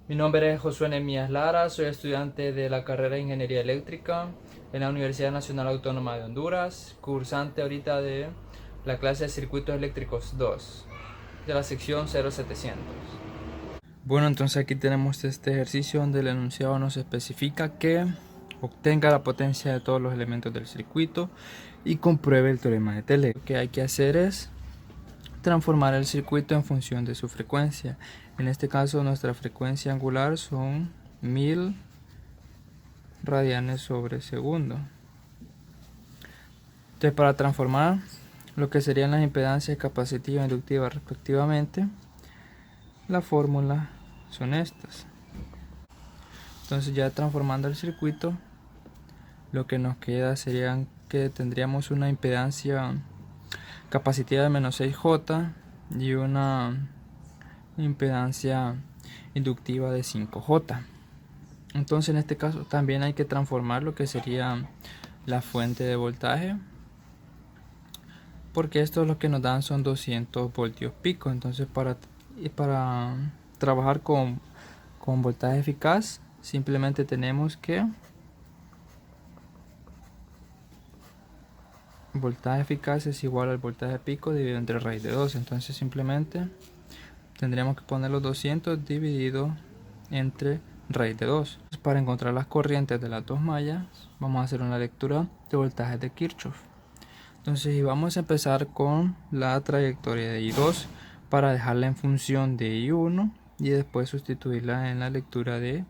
Mi nombre es Josué Nemías Lara, soy estudiante de la carrera de Ingeniería Eléctrica en la Universidad Nacional Autónoma de Honduras, cursante ahorita de la clase de Circuitos Eléctricos 2, de la sección 0700. Bueno, entonces aquí tenemos este ejercicio donde el enunciado nos especifica que obtenga la potencia de todos los elementos del circuito y compruebe el teorema de Taylor. Lo que hay que hacer es transformar el circuito en función de su frecuencia. En este caso nuestra frecuencia angular son 1000 radianes sobre segundo. Entonces, para transformar lo que serían las impedancias capacitiva e inductiva respectivamente, la fórmula son estas. Entonces, ya transformando el circuito, lo que nos queda serían que tendríamos una impedancia capacitiva de menos 6J y una impedancia inductiva de 5J. Entonces en este caso también hay que transformar lo que sería la fuente de voltaje, porque esto lo que nos dan son 200 voltios pico. Entonces para trabajar con voltaje eficaz simplemente tenemos que voltaje eficaz es igual al voltaje pico dividido entre raíz de 2. Entonces simplemente tendríamos que poner los 200 dividido entre raíz de 2. Para encontrar las corrientes de las dos mallas vamos a hacer una lectura de voltajes de Kirchhoff. Entonces vamos a empezar con la trayectoria de I2 para dejarla en función de I1 y después sustituirla en la lectura de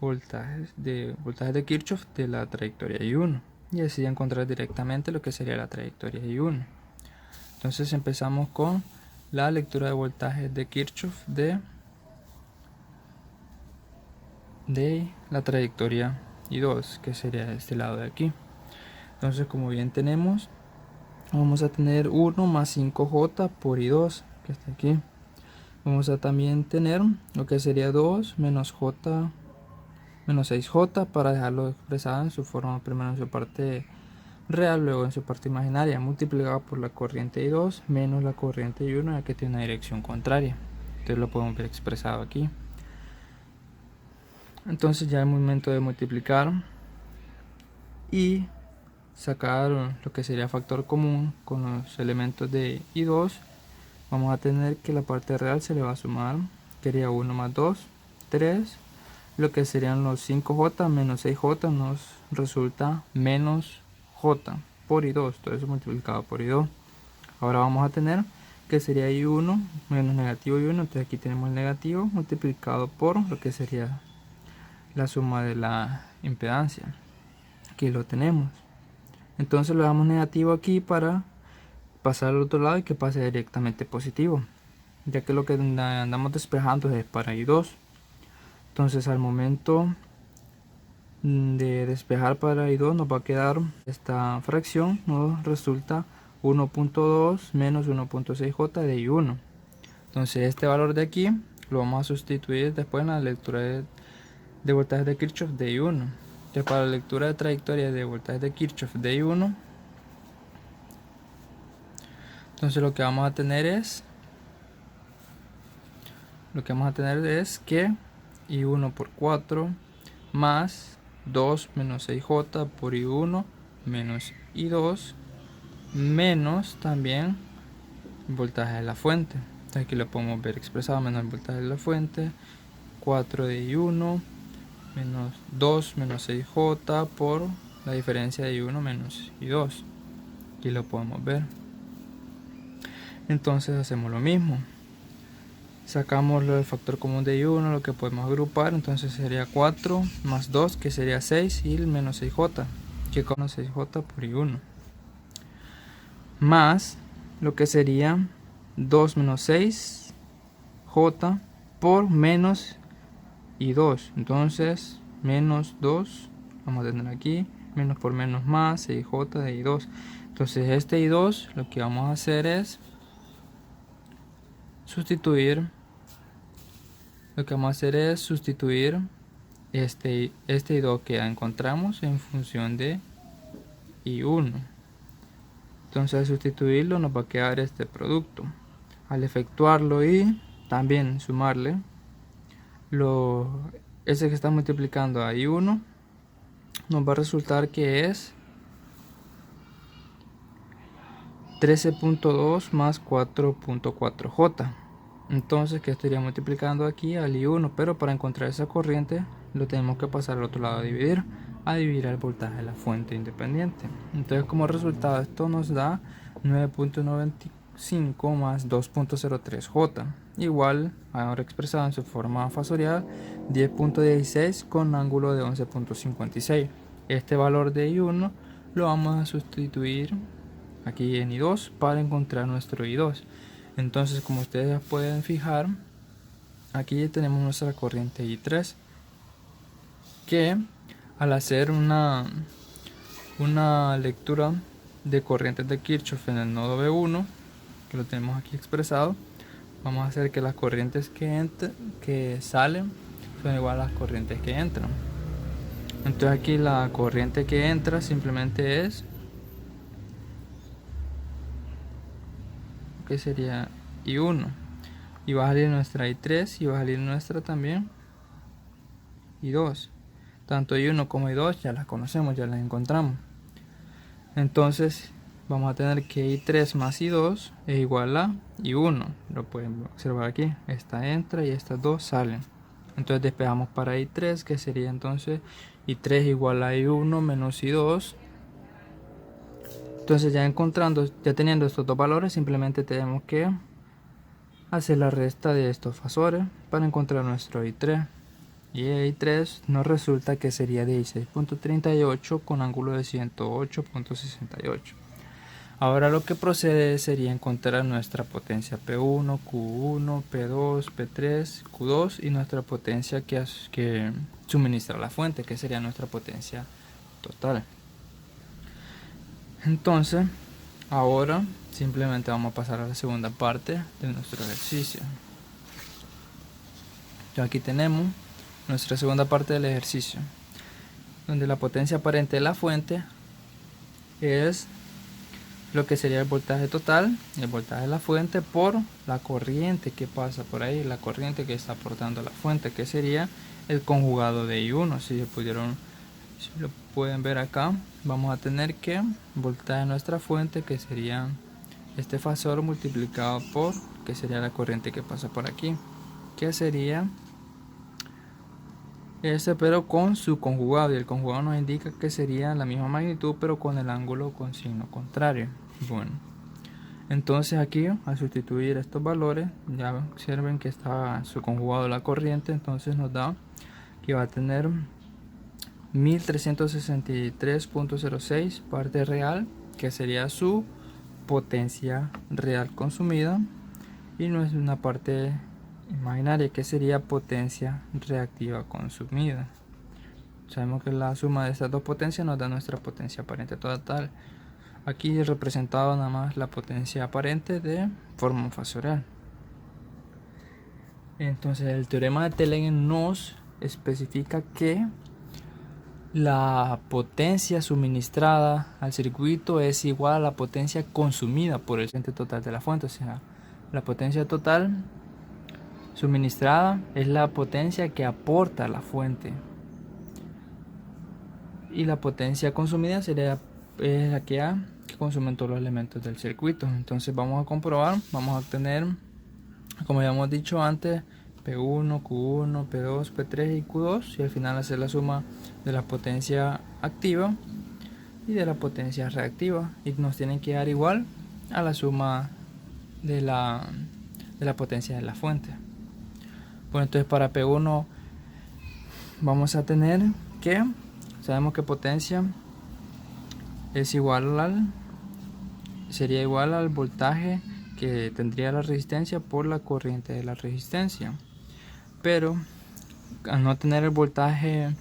voltajes de Kirchhoff de la trayectoria I1 y así encontrar directamente lo que sería la trayectoria I1. Entonces empezamos con la lectura de voltajes de Kirchhoff de la trayectoria I2, que sería este lado de aquí. Entonces, como bien tenemos, vamos a tener 1 más 5J por I2, que está aquí. Vamos a también tener lo que sería 2 menos J menos 6J para dejarlo expresado en su forma, primero en su parte real, luego en su parte imaginaria, multiplicado por la corriente I2 menos la corriente I1, ya que tiene una dirección contraria. Entonces lo podemos ver expresado aquí. Entonces ya es momento de multiplicar y sacar lo que sería factor común con los elementos de I2. Vamos a tener que la parte real se le va a sumar, quería 1 más 2, 3. Lo que serían los 5J menos 6J nos resulta menos J por I2, todo eso multiplicado por I2. Ahora vamos a tener que sería I1 menos negativo I1, entonces aquí tenemos el negativo multiplicado por lo que sería la suma de la impedancia. Aquí lo tenemos. Entonces le damos negativo aquí para pasar al otro lado y que pase directamente positivo, ya que lo que andamos despejando es para I2. Entonces al momento de despejar para I2 nos va a quedar esta fracción, nos resulta 1.2 menos 1.6J de I1. Entonces este valor de aquí lo vamos a sustituir después en la lectura de voltajes de Kirchhoff de I1. Entonces para la lectura de trayectoria de voltajes de Kirchhoff de I1, entonces lo que vamos a tener es que I1 por 4 más 2 menos 6J por I1 menos I2 menos también el voltaje de la fuente. Entonces aquí lo podemos ver expresado, menos el voltaje de la fuente, 4 de I1 menos 2 menos 6J por la diferencia de I1 menos I2. Aquí lo podemos ver. Entonces hacemos lo mismo. Sacamos el factor común de I1, lo que podemos agrupar. Entonces sería 4 más 2, que sería 6, y el menos 6J, que con 6J por I1. Más lo que sería 2 menos 6J por menos I2. Entonces menos 2, vamos a tener aquí, menos por menos más, 6J de I2. Entonces este I2 lo que vamos a hacer es sustituir este I2 que ya encontramos en función de I1. Entonces al sustituirlo nos va a quedar este producto. Al efectuarlo y también sumarle ese que está multiplicando a I1 nos va a resultar que es 13.2 más 4.4J. Entonces, que estaría multiplicando aquí al I1, pero para encontrar esa corriente lo tenemos que pasar al otro lado a dividir el voltaje de la fuente independiente. Entonces, como resultado, esto nos da 9.95 más 2.03J, igual, ahora expresado en su forma fasorial, 10.16 con ángulo de 11.56. Este valor de I1 lo vamos a sustituir aquí en I2 para encontrar nuestro I2. Entonces, como ustedes pueden fijar, aquí tenemos nuestra corriente I3, que al hacer una lectura de corrientes de Kirchhoff en el nodo B1, que lo tenemos aquí expresado, vamos a hacer que las corrientes que salen son igual a las corrientes que entran. Entonces aquí la corriente que entra simplemente es, que sería I1, y va a salir nuestra I3 y va a salir nuestra también I2. Tanto I1 como I2 ya las conocemos, ya las encontramos. Entonces vamos a tener que I3 más I2 es igual a I1. Lo pueden observar aquí. Esta entra y estas dos salen. Entonces despejamos para I3, que sería entonces I3 igual a I1 menos I2. Entonces ya teniendo estos dos valores, simplemente tenemos que hacer la resta de estos fasores para encontrar nuestro I3. Y I3 nos resulta que sería 16.38 con ángulo de 108.68. Ahora lo que procede sería encontrar nuestra potencia P1, Q1, P2, P3, Q2 y nuestra potencia que suministra la fuente, que sería nuestra potencia total. Entonces, ahora simplemente vamos a pasar a la segunda parte de nuestro ejercicio. Ya aquí tenemos nuestra segunda parte del ejercicio, donde la potencia aparente de la fuente es lo que sería el voltaje total, el voltaje de la fuente por la corriente que pasa por ahí, la corriente que está aportando la fuente, que sería el conjugado de I1. Si lo pueden ver acá, vamos a tener que voltaje de nuestra fuente, que sería este fasor multiplicado por, que sería la corriente que pasa por aquí, que sería este, pero con su conjugado, y el conjugado nos indica que sería la misma magnitud pero con el ángulo con signo contrario. Bueno, entonces aquí al sustituir estos valores, ya observen que está su conjugado de la corriente, entonces nos da que va a tener 1363.06 parte real, que sería su potencia real consumida, y no es una parte imaginaria, que sería potencia reactiva consumida. Sabemos que la suma de estas dos potencias nos da nuestra potencia aparente total. Aquí he representado nada más la potencia aparente de forma fasorial. Entonces el teorema de Televen nos especifica que la potencia suministrada al circuito es igual a la potencia consumida por el corriente total de la fuente. O sea, la potencia total suministrada es la potencia que aporta la fuente, y la potencia consumida sería la que consumen todos los elementos del circuito. Entonces vamos a comprobar, vamos a obtener, como ya hemos dicho antes, P1, Q1, P2, P3 y Q2, y al final hacer la suma de la potencia activa y de la potencia reactiva, y nos tienen que dar igual a la suma de la potencia de la fuente. Bueno, entonces para P1 vamos a tener que, sabemos que potencia es sería igual al voltaje que tendría la resistencia por la corriente de la resistencia, pero al no tener el voltaje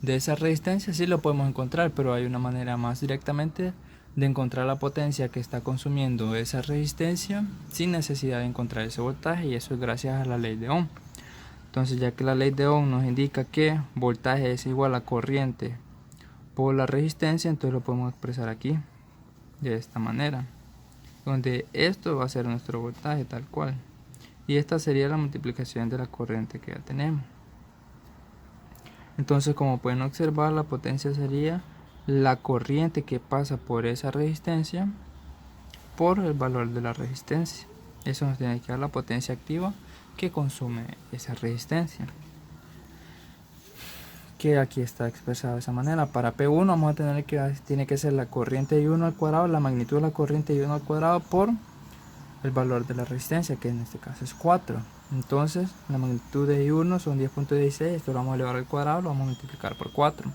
de esa resistencia sí lo podemos encontrar, pero hay una manera más directamente de encontrar la potencia que está consumiendo esa resistencia sin necesidad de encontrar ese voltaje, y eso es gracias a la ley de Ohm. Entonces, ya que la ley de Ohm nos indica que voltaje es igual a corriente por la resistencia, entonces lo podemos expresar aquí de esta manera, donde esto va a ser nuestro voltaje tal cual, y esta sería la multiplicación de la corriente que ya tenemos. Entonces, como pueden observar, la potencia sería la corriente que pasa por esa resistencia por el valor de la resistencia. Eso nos tiene que dar la potencia activa que consume esa resistencia, que aquí está expresada de esa manera. Para P1 vamos a tener que tiene que ser la corriente de I1 al cuadrado, la magnitud de la corriente de I1 al cuadrado por el valor de la resistencia, que en este caso es 4. Entonces la magnitud de I1 son 10.16, esto lo vamos a elevar al cuadrado, lo vamos a multiplicar por 4.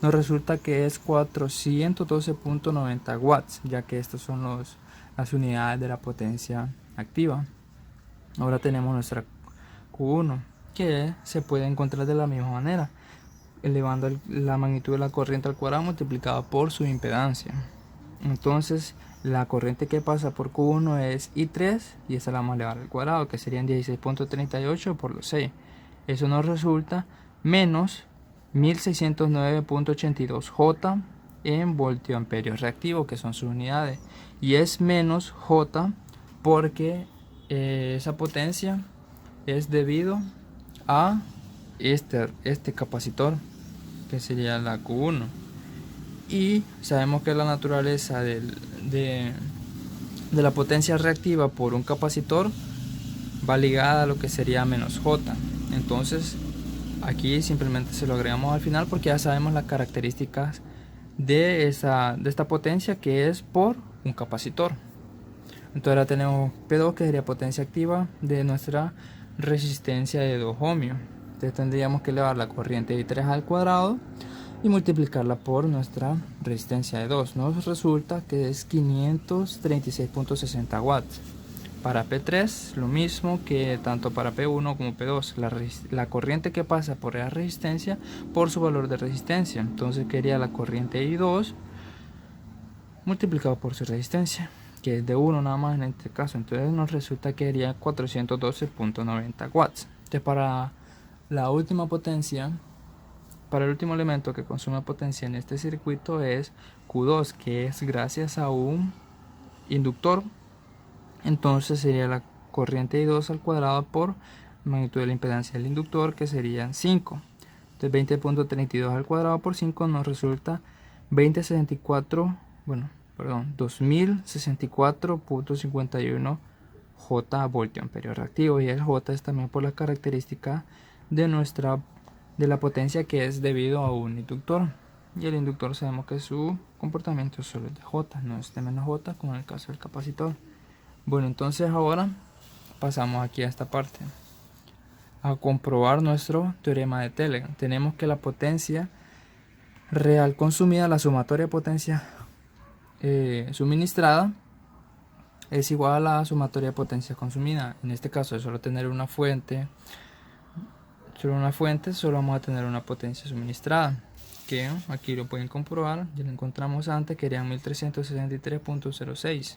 Nos resulta que es 412.90 watts, ya que estas son las unidades de la potencia activa. Ahora tenemos nuestra Q1, que se puede encontrar de la misma manera, elevando la magnitud de la corriente al cuadrado multiplicado por su impedancia. Entonces la corriente que pasa por Q1 es I3 y esta la vamos a elevar al cuadrado, que serían 16.38 por los 6. Eso nos resulta menos 1609.82 J en voltio amperio reactivo, que son sus unidades, y es menos J porque esa potencia es debido a este capacitor, que sería la Q1, y sabemos que la naturaleza de la potencia reactiva por un capacitor va ligada a lo que sería menos J. Entonces aquí simplemente se lo agregamos al final porque ya sabemos las características de esta potencia, que es por un capacitor. Entonces ahora tenemos P2, que sería potencia activa de nuestra resistencia de 2 ohmios. Entonces tendríamos que elevar la corriente de I3 al cuadrado y multiplicarla por nuestra resistencia de 2. Nos resulta que es 536.60 watts. Para P3 lo mismo que tanto para P1 como P2, la corriente que pasa por la resistencia por su valor de resistencia. Entonces quería la corriente I2 multiplicado por su resistencia, que es de 1 nada más en este caso. Entonces nos resulta que sería 412.90 watts. Entonces para la última potencia, para el último elemento que consume potencia en este circuito es Q2, que es gracias a un inductor. Entonces sería la corriente I2 al cuadrado por magnitud de la impedancia del inductor, que serían 5. Entonces 20.32 al cuadrado por 5 nos resulta 2064.51 J voltio amperio reactivo, y el J es también por la característica de la potencia, que es debido a un inductor, y el inductor sabemos que su comportamiento solo es de J, no es de menos J como en el caso del capacitor. Bueno, entonces ahora pasamos aquí a esta parte a comprobar nuestro teorema de Telegraph. Tenemos que la potencia real consumida, la sumatoria de potencia suministrada, es igual a la sumatoria de potencia consumida. En este caso, de solo tener una fuente, solo vamos a tener una potencia suministrada, que aquí lo pueden comprobar, ya lo encontramos antes, que eran 1363.06,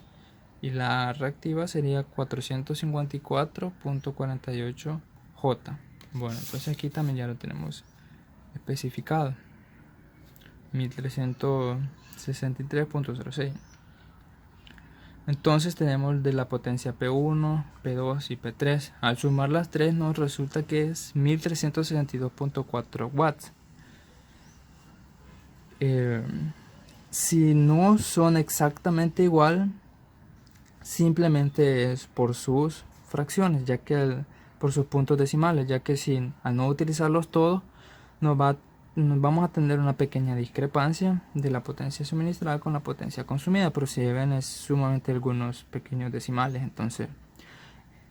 y la reactiva sería 454.48 J. Bueno, entonces aquí también ya lo tenemos especificado, 1363.06. Entonces tenemos de la potencia P1, P2 y P3. Al sumar las tres nos resulta que es 1362.4 watts. Si no son exactamente igual, simplemente es por sus fracciones, ya que por sus puntos decimales, ya que al no utilizarlos todos nos vamos a tener una pequeña discrepancia de la potencia suministrada con la potencia consumida, pero si ven es sumamente algunos pequeños decimales. Entonces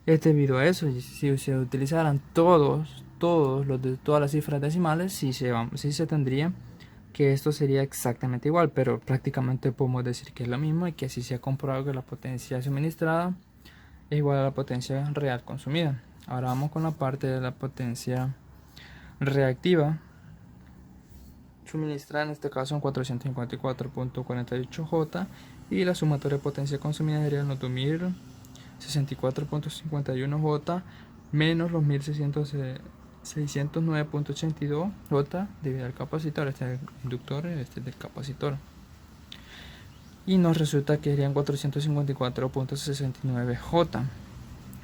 es debido a eso. Si se utilizaran todos los de todas las cifras decimales, sí se tendría que esto sería exactamente igual, pero prácticamente podemos decir que es lo mismo, y que así se ha comprobado que la potencia suministrada es igual a la potencia real consumida. Ahora vamos con la parte de la potencia reactiva suministrada, en este caso en 454.48 J, y la sumatoria de potencia consumida sería los 2064.51 J menos los 1609.82 J debido al capacitor. Este es el inductor, este es el capacitor, y nos resulta que serían 454.69 J.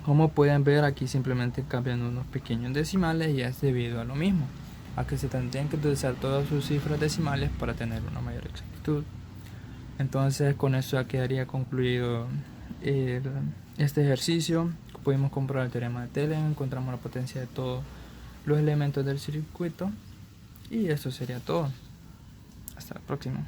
Como pueden ver, aquí simplemente cambian unos pequeños decimales y es debido a lo mismo. a que se tendrían que utilizar todas sus cifras decimales para tener una mayor exactitud. Entonces con eso ya quedaría concluido este ejercicio. Pudimos comprobar el teorema de Thelen, encontramos la potencia de todos los elementos del circuito y eso sería todo. Hasta la próxima.